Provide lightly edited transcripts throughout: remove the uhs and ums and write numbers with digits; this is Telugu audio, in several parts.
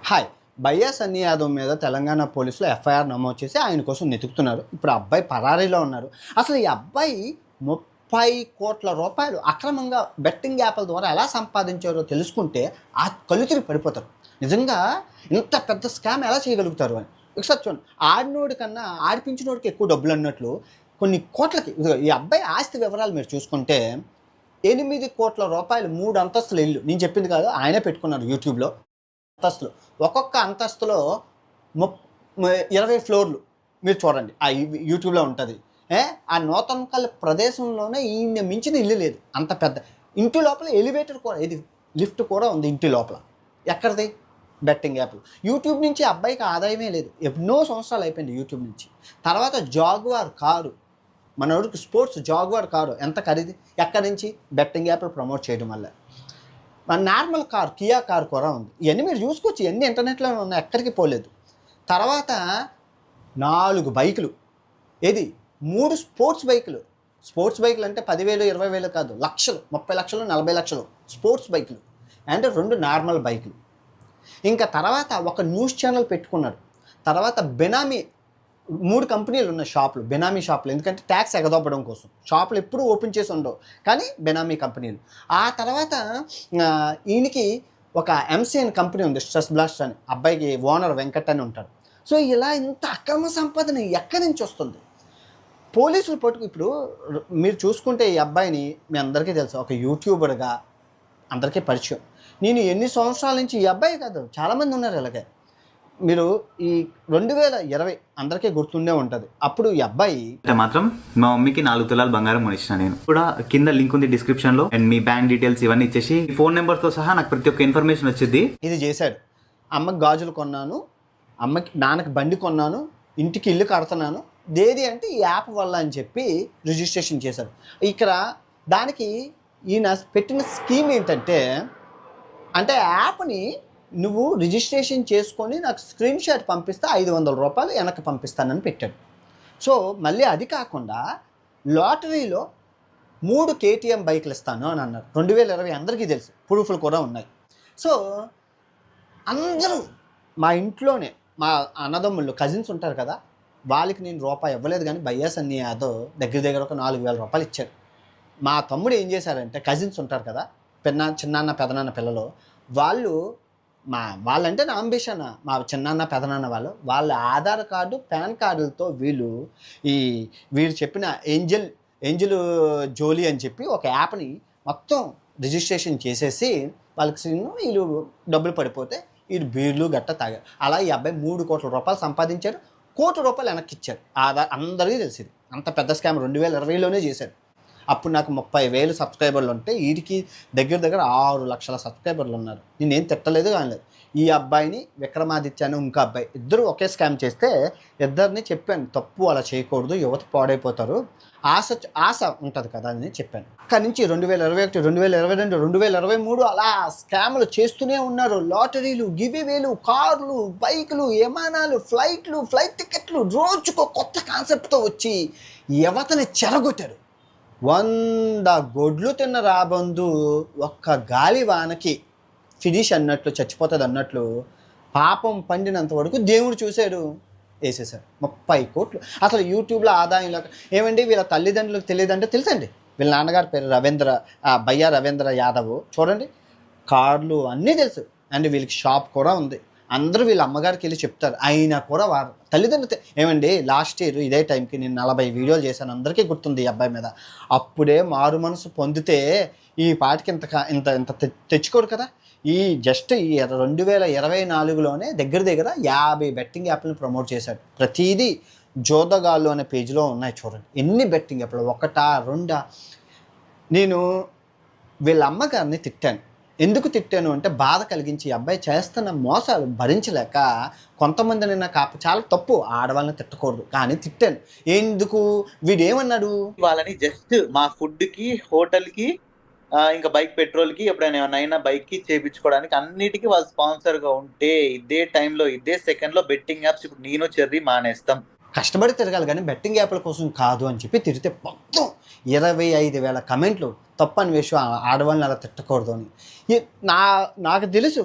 హాయ్. బయ్యా సన్నీ యాదవ్ మీద తెలంగాణ పోలీసులు ఎఫ్ఐఆర్ నమోదు చేసి ఆయన కోసం వెతుకుతున్నారు. ఇప్పుడు అబ్బాయి పరారీలో ఉన్నారు. అసలు ఈ అబ్బాయి 30 కోట్ల రూపాయలు అక్రమంగా బెట్టింగ్ యాప్ల ద్వారా ఎలా సంపాదించారో తెలుసుకుంటే ఆ కళ్ళు తిరిగి పడిపోతారు. నిజంగా ఇంత పెద్ద స్కామ్ ఎలా చేయగలుగుతారు అని. ఒకసారి చూడండి, ఆడినోడి కన్నా ఆడిపించినోడికి ఎక్కువ డబ్బులు అన్నట్లు కొన్ని కోట్లకి ఈ అబ్బాయి ఆస్తి వివరాలు మీరు చూసుకుంటే 8 కోట్ల రూపాయలు 3 అంతస్తుల ఇల్లు. నేను చెప్పింది కాదు, ఆయనే పెట్టుకున్నారు యూట్యూబ్లో. అంతస్తులు, ఒక్కొక్క అంతస్తులో 20 ఫ్లోర్లు. మీరు చూడండి, ఆ యూట్యూబ్లో ఉంటుంది. ఆ నూతనకల్ ప్రదేశంలోనే ఈయన మించిన ఇల్లు లేదు. అంత పెద్ద ఇంటి లోపల ఎలివేటర్ కూడా, ఇది లిఫ్ట్ కూడా ఉంది ఇంటి లోపల. ఎక్కడిది? Betting app. యూట్యూబ్ నుంచి అబ్బాయికి ఆదాయమే లేదు. ఎన్నో సంవత్సరాలు అయిపోయింది యూట్యూబ్ నుంచి. తర్వాత జాగ్వార్ కారు, మనోడికి స్పోర్ట్స్ జాగ్వార్ కారు ఎంత ఖరీదు? ఎక్కడి నుంచి? బెట్టింగ్ యాప్లు ప్రమోట్ చేయడం వల్ల. మన నార్మల్ కార్, కియా కార్ కూడా ఉంది. ఇవన్నీ మీరు చూసుకోవచ్చు, ఇవన్నీ ఇంటర్నెట్లో ఉన్నాయి, ఎక్కడికి పోలేదు. తర్వాత 4 బైకులు, ఏది 3 స్పోర్ట్స్ బైకులు. స్పోర్ట్స్ బైకులు అంటే 10,000 20,000 కాదు, లక్షలు, 30 లక్షలు 40 లక్షలు స్పోర్ట్స్ బైకులు. అండ్ 2 నార్మల్ బైకులు. ఇంకా తర్వాత ఒక న్యూస్ ఛానల్ పెట్టుకున్నాడు. తర్వాత బెనామీ 3 కంపెనీలు ఉన్నాయి షాపులు, బెనామీ షాపులు. ఎందుకంటే ట్యాక్స్ ఎగదొబ్బడం కోసం షాపులు ఎప్పుడూ ఓపెన్ చేసి ఉండవు, కానీ బెనామీ కంపెనీలు. ఆ తర్వాత ఈయనకి ఒక ఎంసీఎన్ కంపెనీ ఉంది, స్ట్రెస్ బ్లాస్ట్ అని. అబ్బాయికి ఓనర్ వెంకట్ అని ఉంటాడు. సో ఇలా ఇంత అక్రమ సంపాదన ఎక్కడి నుంచి వస్తుంది? పోలీసులు పట్టుకు ఇప్పుడు మీరు చూసుకుంటే ఈ అబ్బాయిని మీ అందరికీ తెలుసు, ఒక యూట్యూబర్గా అందరికీ పరిచయం. నేను ఎన్ని సంవత్సరాల నుంచి, ఈ అబ్బాయి కాదు చాలామంది ఉన్నారు ఇలాగే. మీరు ఈ 2020 అందరికీ గుర్తుండే ఉంటుంది. అప్పుడు ఈ అబ్బాయి మాత్రం మా మమ్మీకి 4 తులాలు బంగారం కొనిచ్చిన. నేను కూడా కింద లింక్ ఉంది డిస్క్రిప్షన్ లో, అండ్ మీ బ్యాంక్ డీటెయిల్స్ ఇవన్నీ ఇచ్చేసి ఫోన్ నెంబర్ తో సహా నాకు ప్రతి ఒక్క ఇన్ఫర్మేషన్ వచ్చింది. ఇది చేశాడు. అమ్మకి గాజులు కొన్నాను, అమ్మకి నాన్నకి బండి కొన్నాను, ఇంటికి ఇల్లు కడుతున్నాను, దేది అంటే ఈ యాప్ వల్ల అని చెప్పి రిజిస్ట్రేషన్ చేశారు. ఇక్కడ దానికి ఈయన పెట్టిన స్కీమ్ ఏంటంటే, అంటే యాప్ని నువ్వు రిజిస్ట్రేషన్ చేసుకొని నాకు స్క్రీన్ షాట్ పంపిస్తే 500 రూపాయలు వెనక్కి పంపిస్తానని పెట్టాడు. సో మళ్ళీ అది కాకుండా లాటరీలో 3 KTM బైకులు ఇస్తాను అని అన్నారు. 2020 అందరికీ తెలుసు, ప్రూఫ్లు కూడా ఉన్నాయి. సో అందరూ మా ఇంట్లోనే, మా అన్నదమ్ముళ్ళు కజిన్స్ ఉంటారు కదా, వాళ్ళకి నేను రూపాయి ఇవ్వలేదు, కానీ బయ్యా సన్నీ యాదవ్ దగ్గర ఒక 4,000 రూపాయలు ఇచ్చాడు. మా తమ్ముడు ఏం చేశారంటే, కజిన్స్ ఉంటారు కదా, చిన్నాన్న పెదనాన్న పిల్లలు, వాళ్ళంటే నా అంబిషన్. మా చిన్నాన్న పెదనాన్న వాళ్ళ ఆధార్ కార్డు పాన్ కార్డులతో వీళ్ళు చెప్పిన ఏంజల్ జోలీ అని చెప్పి ఒక యాప్ని మొత్తం రిజిస్ట్రేషన్ చేసేసి వాళ్ళకి వీళ్ళు డబ్బులు పడిపోతే వీళ్ళు బీర్లు గట్ట తాగారు. అలా ఈ అబ్బాయి 3 కోట్ల రూపాయలు సంపాదించాడు. 1 కోటి రూపాయలు వెనక్కి ఇచ్చారు. అందరికీ తెలిసింది. అంత పెద్ద స్కామ్ 2020లోనే చేశారు. అప్పుడు నాకు 30,000 సబ్స్క్రైబర్లు ఉంటే వీడికి దగ్గర 6 లక్షల సబ్స్క్రైబర్లు ఉన్నారు. నేనేం తిట్టలేదు కానీ లేదు. ఈ అబ్బాయిని విక్రమాదిత్య అని ఇంకో అబ్బాయి, ఇద్దరు ఒకే స్కామ్ చేస్తే ఇద్దరిని చెప్పాను, తప్పు అలా చేయకూడదు, యువత పాడైపోతారు, ఆశ ఉంటుంది కదా అని చెప్పాను. అక్కడి నుంచి 2021, 2022, 2023 అలా స్కామ్లు చేస్తూనే ఉన్నారు. లాటరీలు, గివ్వేలు, కార్లు, బైకులు, విమానాలు, ఫ్లైట్ టికెట్లు, రోజుకో కొత్త కాన్సెప్ట్తో వచ్చి యువతని చెరగొట్టారు. 100 గొడ్లు తిన్న రాబందు ఒక్క గాలి వానకి ఫినిష్ అన్నట్లు, చచ్చిపోతుంది అన్నట్లు పాపం పండినంత వరకు దేవుడు చూశాడు, వేసేసాడు 30 కోట్లు. అసలు యూట్యూబ్లో ఆదాయం ఏమండి, వీళ్ళ తల్లిదండ్రులకు తెలియదంటే తెలుసండి. వీళ్ళ నాన్నగారి పేరు బయ్యా రవీంద్ర యాదవ్. చూడండి, కార్లు అన్నీ తెలుసు, అండ్ వీళ్ళకి షాప్ కూడా ఉంది. అందరూ వీళ్ళ అమ్మగారికి వెళ్ళి చెప్తారు, అయినా కూడా వారు తల్లిదండ్రులు ఏమండి. లాస్ట్ ఇయర్ ఇదే టైంకి నేను 40 వీడియోలు చేశాను, అందరికీ గుర్తుంది ఈ అబ్బాయి మీద. అప్పుడే మారు మనసు పొందితే ఈ పాటికి ఇంత తెచ్చుకోడు కదా. ఈ 2024లోనే దగ్గర 50 బెట్టింగ్ యాప్లను ప్రమోట్ చేశాడు. ప్రతిదీ జోదగాళ్ళు అనే పేజీలో ఉన్నాయి, చూడండి ఎన్ని బెట్టింగ్ యాప్లు, 1, 2. నేను వీళ్ళ అమ్మగారిని తిట్టాను. ఎందుకు తిట్టాను అంటే, బాధ కలిగించి అబ్బాయి చేస్తున్న మోసాలు భరించలేక కొంతమందిని నాకు చాలా తప్పు, ఆడవాళ్ళని తిట్టకూడదు, కానీ తిట్టాను. ఎందుకు? వీడేమన్నాడు, వాళ్ళని జస్ట్ మా ఫుడ్కి, హోటల్కి, ఇంకా బైక్ పెట్రోల్కి, ఎప్పుడైనా ఏమైనా బైక్కి చేయించుకోవడానికి అన్నిటికీ వాళ్ళు స్పాన్సర్గా ఉంటే ఇదే టైంలో, ఇదే సెకండ్లో బెట్టింగ్ యాప్స్ ఇప్పుడు నేను చెర్రీ మానేస్తాం. కష్టపడి తిరగాలి కానీ బెట్టింగ్ యాప్ల కోసం కాదు అని చెప్పి తిరిగితే మొత్తం 25,000 కమెంట్లు. తప్పని విషయం ఆడవాళ్ళని అలా తిట్టకూడదు అని. నా నాకు తెలుసు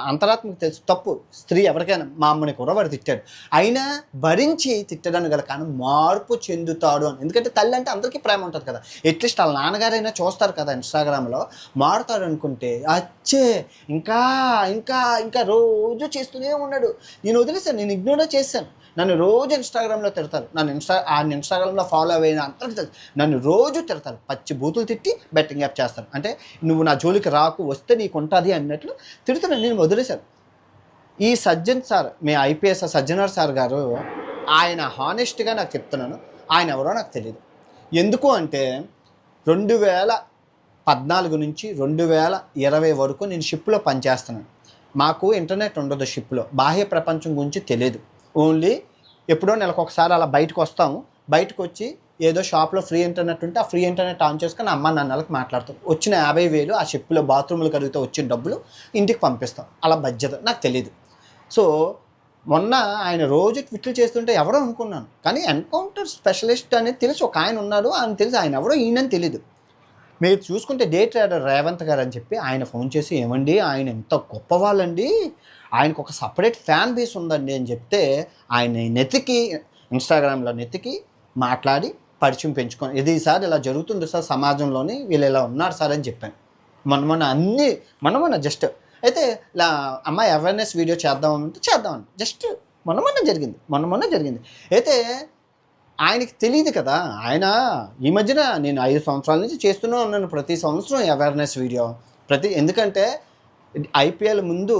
అంతరాత్మకు తెలుసు తప్పు. స్త్రీ ఎవరికైనా మా అమ్మని కుర్రవాడు తిట్టాడు, అయినా భరించి తిట్టడానికి గల కానీ మార్పు చెందుతాడు అని. ఎందుకంటే తల్లి అంటే అందరికీ ప్రేమ ఉంటుంది కదా, అట్లీస్ట్ వాళ్ళ నాన్నగారైనా చూస్తారు కదా ఇన్స్టాగ్రామ్లో, మారుతాడు అనుకుంటే అచ్చే ఇంకా ఇంకా ఇంకా రోజు చేస్తూనే ఉన్నాడు. నేను వదిలేసాను, నేను ఇగ్నోర్ చేశాను. నన్ను రోజు ఇన్స్టాగ్రామ్లో తిడతారు, నన్ను ఇన్స్టాగ్రామ్లో ఫాలో అయిన అందరికీ తెలుసు, నన్ను రోజు తిడతారు, పచ్చి బూతులు తిట్టి బెట్టింగ్ యాప్ చేస్తారు. అంటే నువ్వు నా జోలికి రాకు, వస్తే నీకు ఉంటుంది అన్నట్లు తిడుతున్నాను. నేను వదిలేశాను. ఈ సజ్జన్ సార్, మీ ఐపీఎస్ సజ్జనర్ సార్ గారు, ఆయన హానెస్ట్గా నాకు చెప్తున్నాను, ఆయన ఎవరో నాకు తెలియదు. ఎందుకు అంటే 2014 నుంచి 2020 వరకు నేను షిప్లో పనిచేస్తున్నాను. మాకు ఇంటర్నెట్ ఉండదు షిప్లో, బాహ్య ప్రపంచం గురించి తెలియదు. ఓన్లీ ఎప్పుడో నెలకు ఒకసారి అలా బయటకు వస్తాము, బయటకు వచ్చి ఏదో షాప్లో ఫ్రీ ఇంటర్నెట్ ఉంటే ఆ ఫ్రీ ఇంటర్నెట్ ఆన్ చేసుకొని అమ్మ నాన్నలకు మాట్లాడతాం. వచ్చిన 50,000 ఆ షిప్లో బాత్రూములు కడిగితే వచ్చిన డబ్బులు ఇంటికి పంపిస్తాం. అలా బాధ్యత నాకు తెలియదు. సో మొన్న ఆయన రోజు ట్విట్లు చేస్తుంటే ఎవరో అనుకున్నాను, కానీ ఎన్కౌంటర్ స్పెషలిస్ట్ అనేది తెలిసి ఒక ఆయన ఉన్నాడు, ఆయన తెలిసి ఆయన ఎవరో ఈయనని తెలీదు. మీరు చూసుకుంటే డే ట్రేడర్ రేవంత్ గారు అని చెప్పి ఆయన ఫోన్ చేసి, ఏమండి ఆయన ఎంత గొప్పవాళ్ళండి, ఆయనకు ఒక సపరేట్ ఫ్యాన్ బేస్ ఉందండి అని చెప్తే, ఆయన నెతికి ఇన్స్టాగ్రామ్లో నెతికి మాట్లాడి పరిచయం పెంచుకొని, ఇది సార్ ఇలా జరుగుతుంది సార్ సమాజంలోని, వీళ్ళు ఇలా ఉన్నారు సార్ అని చెప్పాను. మొన్న జస్ట్ అయితే ఇలా అమ్మాయి అవేర్నెస్ వీడియో చేద్దామంటే చేద్దామని జస్ట్ మొన్న జరిగింది. అయితే ఆయనకి తెలియదు కదా, ఆయన ఈ మధ్యన నేను 5 సంవత్సరాల నుంచి చేస్తూనే ఉన్నాను ప్రతి సంవత్సరం అవేర్నెస్ వీడియో. ఎందుకంటే ఐపీఎల్ ముందు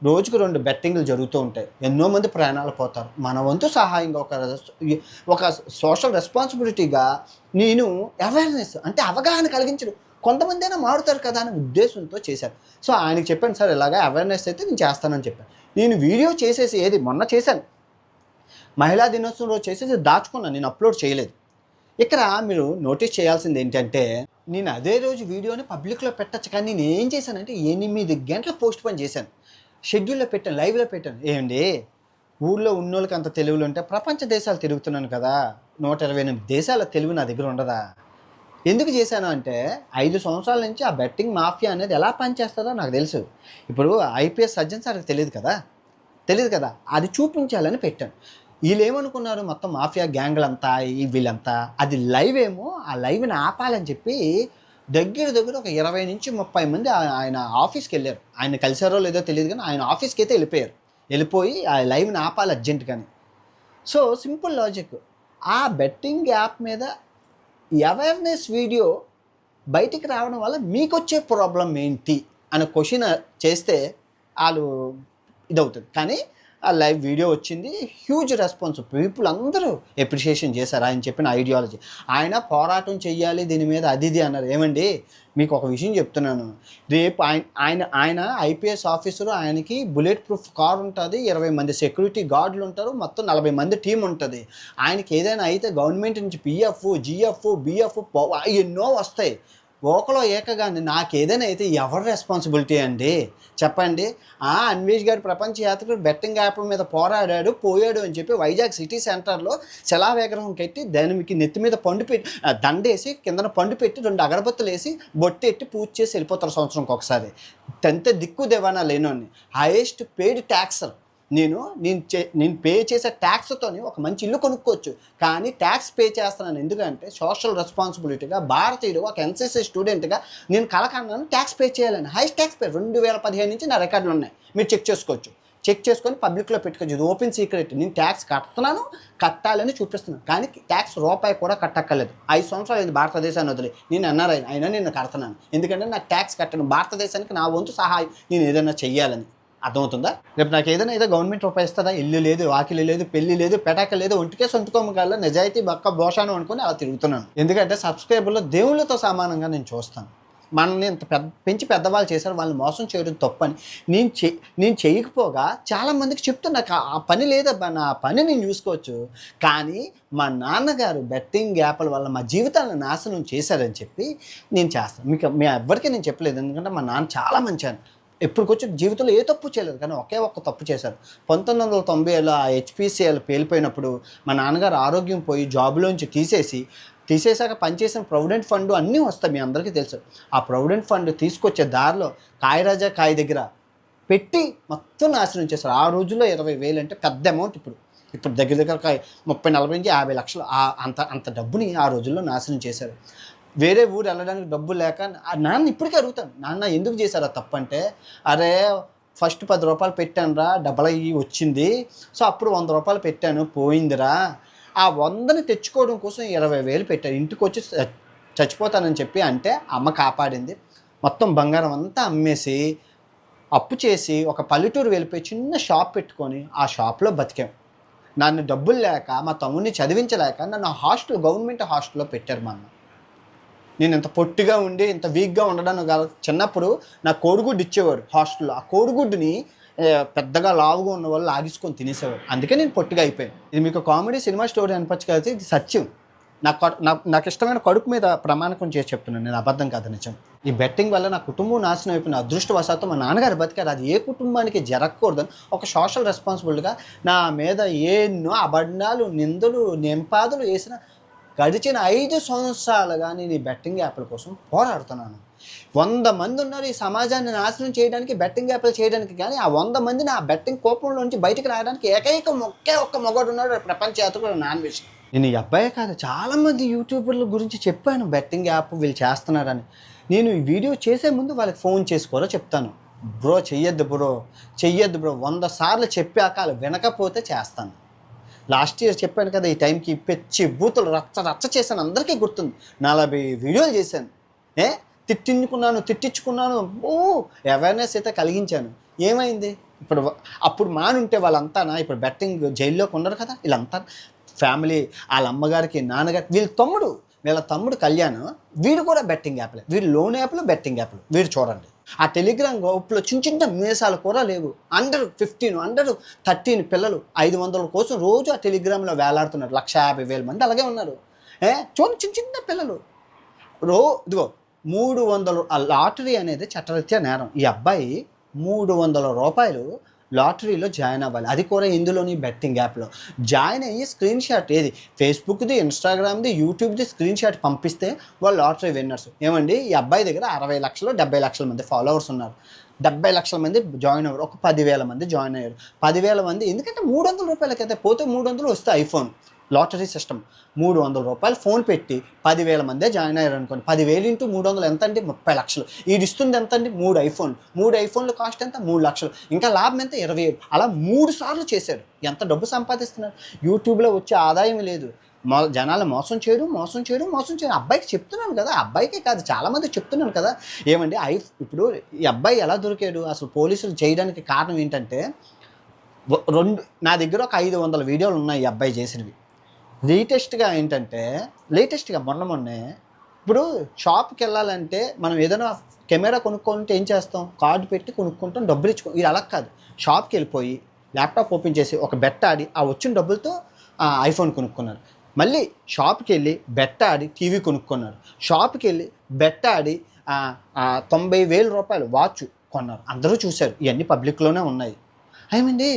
రోజుకు 2 బెట్టింగ్లు జరుగుతూ ఉంటాయి, ఎన్నో మంది ప్రాణాలు పోతారు. మన వంతు సహాయంగా ఒక సోషల్ రెస్పాన్సిబిలిటీగా నేను అవేర్నెస్ అంటే అవగాహన కలిగించడం, కొంతమంది అయినా మారుతారు కదా అనే ఉద్దేశంతో చేశాను. సో ఆయనకి చెప్పాను, సార్ ఇలాగా అవేర్నెస్ అయితే నేను చేస్తానని చెప్పాను. నేను వీడియో చేసేసి మొన్న చేశాను, మహిళా దినోత్సవం రోజు చేసేసి దాచుకున్నాను, నేను అప్లోడ్ చేయలేదు. ఇక్కడ మీరు నోటీస్ చేయాల్సింది ఏంటంటే, నేను అదే రోజు వీడియోని పబ్లిక్లో పెట్టచ్చు, కానీ నేను ఏం చేశానంటే 8 గంటలు పోస్ట్ పోన్ చేశాను, షెడ్యూల్లో పెట్టాను, లైవ్లో పెట్టాను. ఏమండి ఊళ్ళో ఉన్నోళ్ళకి అంత తెలివిలు ఉంటే ప్రపంచ దేశాలు తిరుగుతున్నాను కదా, 128 దేశాల తెలివి నా దగ్గర ఉండదా? ఎందుకు చేశాను అంటే 5 సంవత్సరాల నుంచి ఆ బెట్టింగ్ మాఫియా అనేది ఎలా పనిచేస్తుందో నాకు తెలుసు. ఇప్పుడు ఐపీఎస్ సజ్జన్ సార్కి తెలియదు కదా, అది చూపించాలని పెట్టాను. వీళ్ళు ఏమనుకున్నారు, మొత్తం మాఫియా గ్యాంగ్లంతా వీళ్ళంతా, అది లైవ్ ఏమో, ఆ లైవ్ని ఆపాలని చెప్పి దగ్గర ఒక 20 నుంచి 30 మంది ఆయన ఆఫీస్కి వెళ్ళారు. ఆయన కలిసారో లేదో తెలియదు, కానీ ఆయన ఆఫీస్కి అయితే వెళ్ళిపోయి ఆ లైవ్ని ఆపాలి అర్జెంటుగాని. సో సింపుల్ లాజిక్, ఆ బెట్టింగ్ యాప్ మీద అవేర్నెస్ వీడియో బయటికి రావడం వల్ల మీకు వచ్చే ప్రాబ్లం ఏంటి అనే క్వశ్చన్ చేస్తే వాళ్ళు ఇదవుతుంది. కానీ ఆ లైవ్ వీడియో వచ్చింది, హ్యూజ్ రెస్పాన్స్, పీపుల్ అందరూ ఎప్రిషియేషన్ చేశారు ఆయన చెప్పిన ఐడియాలజీ. ఆయన పోరాటం చెయ్యాలి దీని మీద, అది అన్నారు. ఏమండి మీకు ఒక విషయం చెప్తున్నాను, రేపు ఆయన ఐపీఎస్ ఆఫీసరు, ఆయనకి బుల్లెట్ ప్రూఫ్ కార్ ఉంటుంది, 20 మంది సెక్యూరిటీ గార్డులు ఉంటారు, మొత్తం 40 మంది టీం ఉంటుంది. ఆయనకి ఏదైనా అయితే గవర్నమెంట్ నుంచి పిఎఫ్, జిఎఫ్, బిఎఫ్ ఎన్నో వస్తాయి. ఒకలో ఏకగానే నాకు ఏదైనా అయితే ఎవరి రెస్పాన్సిబిలిటీ అండి చెప్పండి? అన్వేష్ గారి ప్రపంచ యాత్రికుడు బెట్టింగ్ యాప్ మీద పోయాడు అని చెప్పి వైజాగ్ సిటీ సెంటర్లో శిలా విగ్రహం కట్టి దానికి నెత్తి మీద పండు పెట్టి దండేసి కిందన పండు పెట్టి 2 అగరబత్తులు వేసి బొట్టెట్టి పూజ చేసి వెళ్ళిపోతారు సంవత్సరంకి ఒకసారి. దిక్కు దేవానా లేనోని హైయెస్ట్ పెయిడ్ ట్యాక్సర్ నేను పే చేసే ట్యాక్స్తోని ఒక మంచి ఇల్లు కొనుక్కోవచ్చు, కానీ ట్యాక్స్ పే చేస్తున్నాను ఎందుకంటే సోషల్ రెస్పాన్సిబిలిటీగా భారతీయుడు, ఒక ఎన్సీసీ స్టూడెంట్గా నేను కలకన్నాను ట్యాక్స్ పే చేయాలని. హైయెస్ట్ ట్యాక్స్ పే 2015 నుంచి నా రికార్డులు ఉన్నాయి, మీరు చెక్ చేసుకొని పబ్లిక్లో పెట్టుకోవచ్చు. ఇది ఓపెన్ సీక్రెట్. నేను ట్యాక్స్ కట్టాలని చూపిస్తున్నాను, కానీ ట్యాక్స్ రూపాయి కూడా కట్టక్కర్లేదు. 5 సంవత్సరాలు అయింది భారతదేశాన్ని వదిలి, నేను ఎన్ఆర్ఐ అయినా నేను కడుతున్నాను, ఎందుకంటే నాకు ట్యాక్స్ కట్టను, భారతదేశానికి నా వంతు సహాయం నేను ఏదైనా చెయ్యాలని. అర్థమవుతుందా? రేపు నాకు ఏదైనా గవర్నమెంట్ రూపాయి ఇస్తుందా? ఇల్లు లేదు, వాకిలి లేదు, పెళ్లి లేదు, పెటాక లేదు, ఒంటికే సొంతుకోమగల నిజాయితీ బక్క భోషాను అనుకుని అలా తిరుగుతున్నాను. ఎందుకంటే సబ్స్క్రైబర్లో దేవుళ్ళతో సమానంగా నేను చూస్తాను. మనల్ని ఇంత పెంచి పెద్దవాళ్ళు చేశారు, వాళ్ళని మోసం చేయడం తప్పని నేను చేయకపోగా చాలామందికి చెప్తున్నా, ఆ పని లేదబ్బా, నా పని నేను చూసుకోవచ్చు, కానీ మా నాన్నగారు బెట్టింగ్ యాప్ల వల్ల మా జీవితాలను నాశనం చేశారని చెప్పి నేను చేస్తాను. మీ ఎవ్వరికీ నేను చెప్పలేదు, ఎందుకంటే మా నాన్న చాలా మంచి ఆయన. ఎప్పటికొచ్చి జీవితంలో ఏ తప్పు చేయలేదు, కానీ ఒకే ఒక్క తప్పు చేశారు. 1990లో ఆ హెచ్పిసిఎల్ పేలిపోయినప్పుడు మా నాన్నగారు ఆరోగ్యం పోయి జాబులోంచి తీసేశాక పనిచేసిన ప్రొవిడెంట్ ఫండ్ అన్నీ వస్తాయి, మీ అందరికీ తెలుసు. ఆ ప్రొవిడెంట్ ఫండ్ తీసుకొచ్చే దారిలో కాయరాజా కాయ దగ్గర పెట్టి మొత్తం నాశనం చేశారు. ఆ రోజుల్లో 20,000 అంటే పెద్ద అమౌంట్. ఇప్పుడు దగ్గర 30-40 నుంచి 50 లక్షలు అంత డబ్బుని ఆ రోజుల్లో నాశనం చేశారు. వేరే ఊరు వెళ్ళడానికి డబ్బు లేక నాన్న ఇప్పటికీ అడుగుతాను, నాన్న ఎందుకు చేశారు ఆ తప్పు అంటే, అరే ఫస్ట్ 10 రూపాయలు పెట్టాను రా, డబ్బులు అయ్యి వచ్చింది, సో అప్పుడు 100 రూపాయలు పెట్టాను పోయిందిరా, ఆ 100ని తెచ్చుకోవడం కోసం 20,000 పెట్టారు. ఇంటికి వచ్చి చచ్చిపోతానని చెప్పి అంటే అమ్మ కాపాడింది. మొత్తం బంగారం అంతా అమ్మేసి అప్పు చేసి ఒక పల్లెటూరు వెళ్ళిపోయి చిన్న షాప్ పెట్టుకొని ఆ షాప్లో బతికాం. నన్ను డబ్బులు లేక మా తమ్ముడిని చదివించలేక నన్ను గవర్నమెంట్ హాస్టల్లో పెట్టారు మా అన్న. నేను ఇంత పొట్టిగా ఉండి ఇంత వీక్గా ఉండడానికి చిన్నప్పుడు నా కోడిగుడ్డు ఇచ్చేవాడు హాస్టల్లో. ఆ కోడిగుడ్డుని పెద్దగా లావుగా ఉన్న వాళ్ళు లాగించుకొని తినేసేవాడు. అందుకే నేను పొట్టిగా అయిపోయాను. ఇది మీకు కామెడీ సినిమా స్టోరీ అనిపించు కదా, ఇది సత్యం. నాకు ఇష్టమైన కడుపు మీద ప్రమాణకం చేసి చెప్తున్నాను, నేను అబద్ధం కాదు, నిజం. ఈ బెట్టింగ్ వల్ల నా కుటుంబం నాశనం అయిపోయిన అదృష్టవశాత్తు మా నాన్నగారు బతికారు. అది ఏ కుటుంబానికి జరగకూడదని ఒక సోషల్ రెస్పాన్సిబిలిటీగా నా మీద ఎన్నో అబద్ధాలు, నిందలు, నింపాదులు వేసిన గడిచిన 5 సంవత్సరాలుగా నేను ఈ బెట్టింగ్ యాప్ల కోసం పోరాడుతున్నాను. 100 మంది ఉన్నారు ఈ సమాజాన్ని నాశనం చేయడానికి, బెట్టింగ్ యాప్లు చేయడానికి, కానీ ఆ 100 మందిని ఆ బెట్టింగ్ కోపంలోంచి బయటకు రావడానికి ఒకే ఒక్క మొగడు ఉన్నాడు ప్రపంచ యాత్రకు, నాన్ వెజ్. నేను ఈ అబ్బాయే కాదు, చాలామంది యూట్యూబర్ల గురించి చెప్పాను బెట్టింగ్ యాప్ వీళ్ళు చేస్తున్నారని. నేను ఈ వీడియో చేసే ముందు వాళ్ళకి ఫోన్ చేసుకోరో చెప్తాను, బ్రో చెయ్యొద్దు బ్రో 100 సార్లు చెప్పాక వాళ్ళు వినకపోతే చేస్తాను. లాస్ట్ ఇయర్ చెప్పాను కదా, ఈ టైంకి పెచ్చి బూతులు రచ్చ చేశాను, అందరికీ గుర్తుంది. 40 వీడియోలు చేశాను, తిట్టించుకున్నాను, అవేర్నెస్ అయితే కలిగించాను. ఏమైంది? అప్పుడు మానుంటే వాళ్ళంతా ఇప్పుడు బెట్టింగ్ జైల్లోకి ఉండరు కదా. వీళ్ళంతా ఫ్యామిలీ, వాళ్ళ అమ్మగారికి, నాన్నగారికి, వీళ్ళ తమ్ముడు కళ్యాణ్, వీడు కూడా బెట్టింగ్ యాప్లే, వీడు లోన్ యాప్లు, బెట్టింగ్ యాప్లు. వీడు చూడండి, ఆ టెలిగ్రామ్ గ్రూప్లో చిన్న మీసాలు కూడా లేవు. అండర్ 13 పిల్లలు 500 కోసం రోజు ఆ టెలిగ్రామ్లో వేలాడుతున్నారు. 150,000 మంది అలాగే ఉన్నారు. చూడండి, చిన్న పిల్లలు. ఇదిగో 300 ఆ లాటరీ అనేది చట్టరీత్యా నేరం. ఈ అబ్బాయి 300 రూపాయలు లాటరీలో జాయిన్ అవ్వాలి, అది కూడా ఇందులోని బెట్టింగ్ యాప్లో జాయిన్ అయ్యి స్క్రీన్ షాట్, ఏది ఫేస్బుక్ది, ఇన్స్టాగ్రామ్ది, యూట్యూబ్ది స్క్రీన్ షాట్ పంపిస్తే వాళ్ళు లాటరీ విన్నర్స్. ఏమండి, ఈ అబ్బాయి దగ్గర 60 లక్షలు 70 లక్షల మంది ఫాలోవర్స్ ఉన్నారు. 70 లక్షల మంది జాయిన్ అవ్వరు, ఒక 10,000 మంది జాయిన్ అయ్యారు. 10,000 మంది, ఎందుకంటే 300 రూపాయలకైతే పోతే 300 వస్తే ఐఫోన్ లాటరీ సిస్టమ్. 300 రూపాయలు ఫోన్ పెట్టి 10,000 మందే జాయిన్ అయ్యారు అనుకోండి. 10,000 × 300 ఎంత అండి? 30 లక్షలు. ఇది ఇస్తుంది ఎంత అండి? 3 ఐఫోన్లు కాస్ట్ ఎంత? 3 లక్షలు. ఇంకా లాభం ఎంత? 27. అలా 3 సార్లు చేశారు. ఎంత డబ్బు సంపాదిస్తున్నారు? యూట్యూబ్లో వచ్చే ఆదాయం లేదు. జనాలు మోసం చేయడం. అబ్బాయికి చెప్తున్నాను కదా, అబ్బాయికే కాదు చాలామంది చెప్తున్నాను కదా. ఏమండి, ఇప్పుడు ఈ అబ్బాయి ఎలా దొరికాడు? అసలు పోలీసులు చేయడానికి కారణం ఏంటంటే, నా దగ్గర ఒక 500 వీడియోలు ఉన్నాయి ఈ అబ్బాయి చేసినవి. లేటెస్ట్గా మొన్నే ఇప్పుడు షాప్కి వెళ్ళాలంటే మనం ఏదైనా కెమెరా కొనుక్కోవాలంటే ఏం చేస్తాం? కార్డు పెట్టి కొనుక్కుంటాం, డబ్బులు ఇచ్చుకో. ఇది అలా కాదు. షాప్కి వెళ్ళిపోయి ల్యాప్టాప్ ఓపెన్ చేసి ఒక బెట్ ఆడి ఆ వచ్చిన డబ్బులతో ఐఫోన్ కొనుక్కున్నారు. మళ్ళీ షాప్కి వెళ్ళి బెట్ ఆడి టీవీ కొనుక్కున్నారు. షాప్కి వెళ్ళి బెట్ ఆడి 90,000 రూపాయలు వాచ్ కొన్నారు. అందరూ చూశారు, ఇవన్నీ పబ్లిక్లోనే ఉన్నాయి. ఏమండి,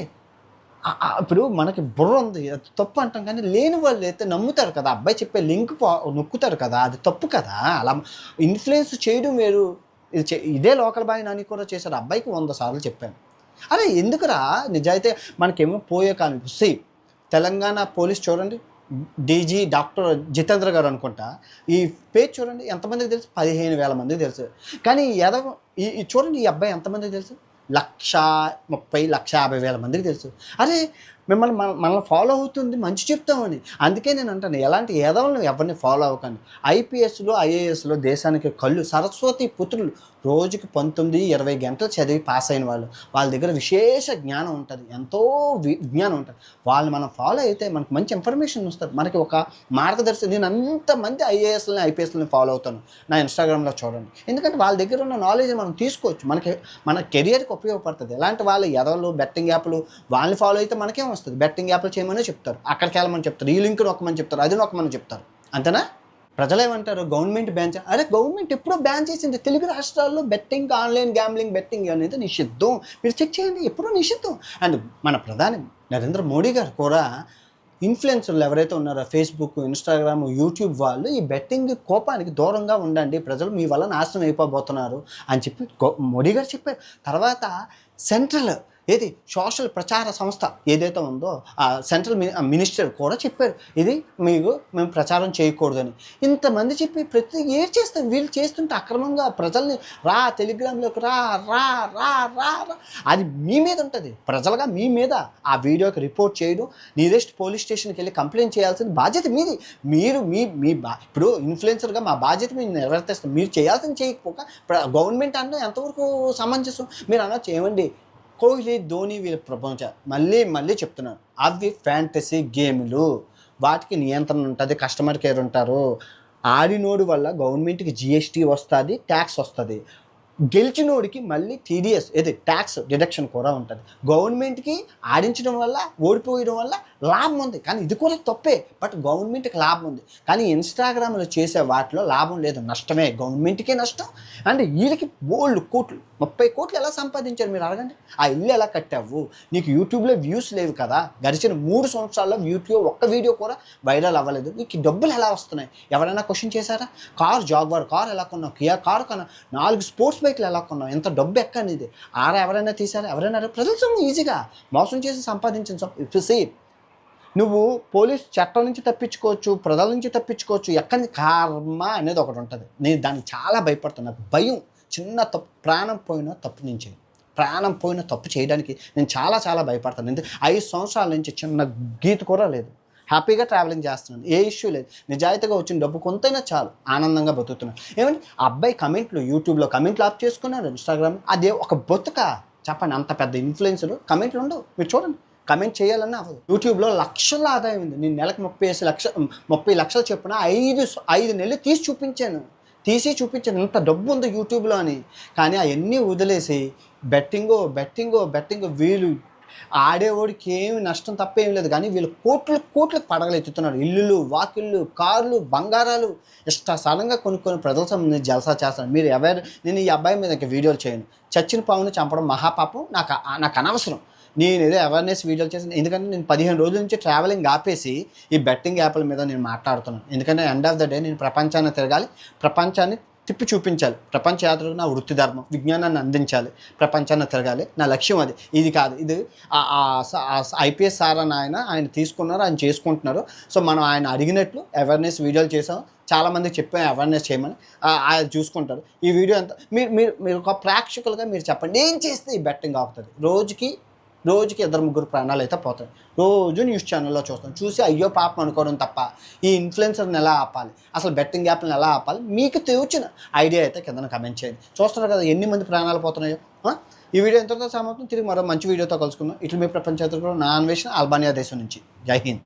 ఇప్పుడు మనకి బుర్ర ఉంది, అది తప్పు అంటాం, కానీ లేని వాళ్ళు అయితే నమ్ముతారు కదా. అబ్బాయి చెప్పే లింక్ నొక్కుతారు కదా, అది తప్పు కదా. అలా ఇన్ఫ్లుయెన్స్ చేయడం వేరు. ఇదే లోకల్ బాయ్ నాని కూడా చేశారు. అబ్బాయికి 100 సార్లు చెప్పాను, అరే ఎందుకురా నిజాయితీ, మనకేమో పోయే కానీ. తెలంగాణ పోలీస్ చూడండి, డీజీ డాక్టర్ జితేంద్ర గారు అనుకుంటా, ఈ పేజ్ చూడండి ఎంతమందికి తెలుసు? 15,000 మందికి తెలుసు. కానీ చూడండి ఈ అబ్బాయి ఎంతమందికి తెలుసు? 130,000 150,000 మందికి తెలుసు. అరే మనల్ని ఫాలో అవుతుంది, మంచి చెప్తామని. అందుకే నేను అంటాను, ఎలాంటి ఏదోలను ఎవరిని ఫాలో అవ్వకండి. ఐపీఎస్లో ఐఏఎస్లో దేశానికి కళ్ళు, సరస్వతి పుత్రులు, రోజుకి 19-20 గంటలు చదివి పాస్ అయిన వాళ్ళ దగ్గర విశేష జ్ఞానం ఉంటుంది, ఎంతో విజ్ఞానం ఉంటుంది. వాళ్ళు మనం ఫాలో అయితే మనకు మంచి ఇన్ఫర్మేషన్ వస్తుంది, మనకి ఒక మార్గదర్శనం. నేను అంతమంది ఐఏఎస్లని ఐపీఎస్లని ఫాలో అవుతాను, నా ఇన్స్టాగ్రామ్లో చూడండి. ఎందుకంటే వాళ్ళ దగ్గర ఉన్న నాలెడ్జ్ మనం తీసుకోవచ్చు, మన కెరియర్కి ఉపయోగపడుతుంది. ఎలాంటి వాళ్ళు ఎదవలు, బెట్టింగ్ యాప్లు, వాళ్ళని ఫాలో అయితే మనకేం వస్తుంది? బెట్టింగ్ యాప్లు చేయమని చెప్తారు, అక్కడికి వెళ్ళమని చెప్తారు, ఈ లింక్ నొక్కమని చెప్తారు, అది నొక్కమని చెప్తారు, అంతేనా? ప్రజలు ఏమంటారు, గవర్నమెంట్ బ్యాన్ అరే గవర్నమెంట్ ఎప్పుడో బ్యాన్ చేసింది. తెలుగు రాష్ట్రాల్లో బెట్టింగ్, ఆన్లైన్ గ్యాంబ్లింగ్ బెట్టింగ్ అనేది నిషిద్ధం. మీరు చెక్ చేయండి, ఎప్పుడో నిషిద్ధం. అండ్ మన ప్రధాని నరేంద్ర మోడీ గారు కూడా ఇన్ఫ్లుయెన్సర్లు ఎవరైతే ఉన్నారో ఫేస్బుక్, ఇన్స్టాగ్రామ్, యూట్యూబ్ వాళ్ళు ఈ బెట్టింగ్ కోపానికి దూరంగా ఉండండి, ప్రజలు మీ వల్ల నాశనం అయిపోబోతున్నారు అని చెప్పి మోడీ గారు చెప్పారు. తర్వాత సెంట్రల్ సోషల్ ప్రచార సంస్థ ఏదైతే ఉందో ఆ సెంట్రల్ మినిస్టర్ కూడా చెప్పారు, ఇది మేము ప్రచారం చేయకూడదని. ఇంతమంది చెప్పి ప్రతి ఏం చేస్తారు వీళ్ళు, చేస్తుంటే అక్రమంగా ప్రజల్ని టెలిగ్రామ్లోకి రా రా రా రా రా అది మీ మీద ఉంటుంది. ప్రజలుగా మీ మీద ఆ వీడియోకి రిపోర్ట్ చేయడం, నియరెస్ట్ పోలీస్ స్టేషన్కి వెళ్ళి కంప్లైంట్ చేయాల్సిన బాధ్యత మీది. మీరు ఇప్పుడు ఇన్ఫ్లుయెన్సర్గా మా బాధ్యత మీరు నెరవేర్చేస్తాం. మీరు చేయాల్సింది చేయకపోక గవర్నమెంట్ అన్న ఎంతవరకు సమంజసం? మీరు అనొచ్చు, ఏమండి కోహ్లీ, ధోని వీళ్ళ ప్రపంచం మళ్ళీ చెప్తున్నాను, అవి ఫ్యాంటసీ గేములు, వాటికి నియంత్రణ ఉంటుంది, కస్టమర్ కేర్ ఉంటారు. ఆడినోడి వల్ల గవర్నమెంట్కి జిఎస్టీ వస్తుంది, ట్యాక్స్ వస్తుంది. గెలిచినోడికి మళ్ళీ టీడీఎస్ ట్యాక్స్ డిడక్షన్ కూడా ఉంటుంది. గవర్నమెంట్కి ఆడించడం వల్ల, ఓడిపోయడం వల్ల లాభం ఉంది, కానీ ఇది కూడా తప్పే. బట్ గవర్నమెంట్కి లాభం ఉంది, కానీ ఇన్స్టాగ్రామ్లో చేసే వాటిలో లాభం లేదు, నష్టమే, గవర్నమెంట్కే నష్టం. అండ్ వీళ్ళకి బోల్డ్ కోట్లు, 30 కోట్లు ఎలా సంపాదించారు మీరు అడగండి. ఆ ఇల్లు ఎలా కట్టావు? నీకు యూట్యూబ్లో వ్యూస్ లేవు కదా, గడిచిన 3 సంవత్సరాల్లో యూట్యూబ్ ఒక్క వీడియో కూడా వైరల్ అవ్వలేదు, నీకు డబ్బులు ఎలా వస్తున్నాయి? ఎవరైనా క్వశ్చన్ చేశారా? జాగ్వార్ కార్ ఎలా కొన్నావు, కియా కార్ కొన్నావు, 4 స్పోర్ట్స్ బైక్లు ఎలా కొన్నావు, ఎంత డబ్బు ఎక్కనిది ఎవరైనా తీసారా? ఎవరైనా ప్రజల సొమ్ము ఈజీగా మోసం చేసి సంపాదించిన సొమ్ము. నువ్వు పోలీస్ చట్టం నుంచి తప్పించుకోవచ్చు, ప్రజల నుంచి తప్పించుకోవచ్చు, ఎక్కడి కర్మ అనేది ఒకటి ఉంటుంది. నేను దానికి చాలా భయపడుతున్నా. నాకు భయం, చిన్న తప్పు, ప్రాణం పోయిన తప్పు చేయడానికి నేను చాలా భయపడతాను. ఎందుకంటే 5 సంవత్సరాల నుంచి చిన్న గీత కూడా లేదు, హ్యాపీగా ట్రావెలింగ్ చేస్తున్నాను, ఏ ఇష్యూ లేదు, నిజాయితీగా వచ్చిన డబ్బు కొంతైనా చాలు, ఆనందంగా బతుకుతున్నాను. ఏమంటే ఆ అబ్బాయి యూట్యూబ్లో కమెంట్లు ఆఫ్ చేసుకున్నారు, ఇన్స్టాగ్రామ్, అదే ఒక బతుక చెప్పండి? అంత పెద్ద ఇన్ఫ్లుయెన్సర్ కమెంట్లు ఉండవు, మీరు చూడండి, కమెంట్ చేయాలన్నా అవ్వదు. యూట్యూబ్లో లక్షల ఆదాయం ఉంది. నేను నెలకు 30 లక్షలు చెప్పిన 5 నెలలు తీసి చూపించాను ఇంత డబ్బు ఉంది యూట్యూబ్లో అని. కానీ అవన్నీ వదిలేసి బెట్టింగో వీళ్ళు ఆడేవాడికి ఏమి నష్టం తప్పేం లేదు, కానీ వీళ్ళు కోట్లకు పడగలెత్తుతున్నారు. ఇల్లులు, వాకిళ్ళు, కార్లు, బంగారాలు సడన్గా కొన్ని ప్రజల సంబంధించి జలసా చేస్తాను. మీరు నేను ఈ అబ్బాయి మీద ఇంకా వీడియోలు చేయను. చచ్చిన పావుని చంపడం మహాపాపం, నాకు అనవసరం. నేను ఏదో అవేర్నెస్ వీడియోలు చేసాను, ఎందుకంటే నేను 15 రోజుల నుంచి ట్రావెలింగ్ ఆపేసి ఈ బెట్టింగ్ యాప్ల మీద నేను మాట్లాడుతున్నాను. ఎందుకంటే ఎండ్ ఆఫ్ ద డే నేను ప్రపంచాన్ని తిరగాలి, ప్రపంచాన్ని తిప్పి చూపించాలి. ప్రపంచ యాత్రకు నా వృత్తి ధర్మం, విజ్ఞానాన్ని అందించాలి, ప్రపంచాన్ని తిరగాలి, నా లక్ష్యం అది. ఇది కాదు, ఇది ఐపీఎస్ సార్ అని ఆయన తీసుకున్నారు, ఆయన చేసుకుంటున్నారు. సో మనం ఆయన అడిగినట్లు అవేర్నెస్ వీడియోలు చేసాం, చాలామంది చెప్పాను అవేర్నెస్ చేయమని, ఆయన చూసుకుంటారు. ఈ వీడియో అంతా మీరు ఒక ప్రేక్షకులుగా మీరు చెప్పండి, ఏం చేస్తే ఈ బెట్టింగ్ ఆపుతుంది? రోజుకి 2-3 ప్రాణాలు అయితే పోతాయి. రోజు న్యూస్ ఛానల్లో చూసి అయ్యో పాపం అనుకోవడం తప్ప ఈ ఇన్ఫ్లుయెన్సర్ని ఎలా ఆపాలి, అసలు బెట్టింగ్ యాప్లను ఎలా ఆపాలి, మీకు తెలిసిన ఐడియా అయితే కింద కమెంట్ చేయండి. చూస్తున్నారు కదా ఎన్ని మంది ప్రాణాలు పోతున్నాయో. ఈ వీడియో ఎంతతో సమాప్తం. తిరిగి మరో మంచి వీడియోతో కలుసుకుందాం. ఇట్లు మీ ప్రపంచ నాన్ వేషన్ అల్బానియా దేశం నుంచి. జై హింద్.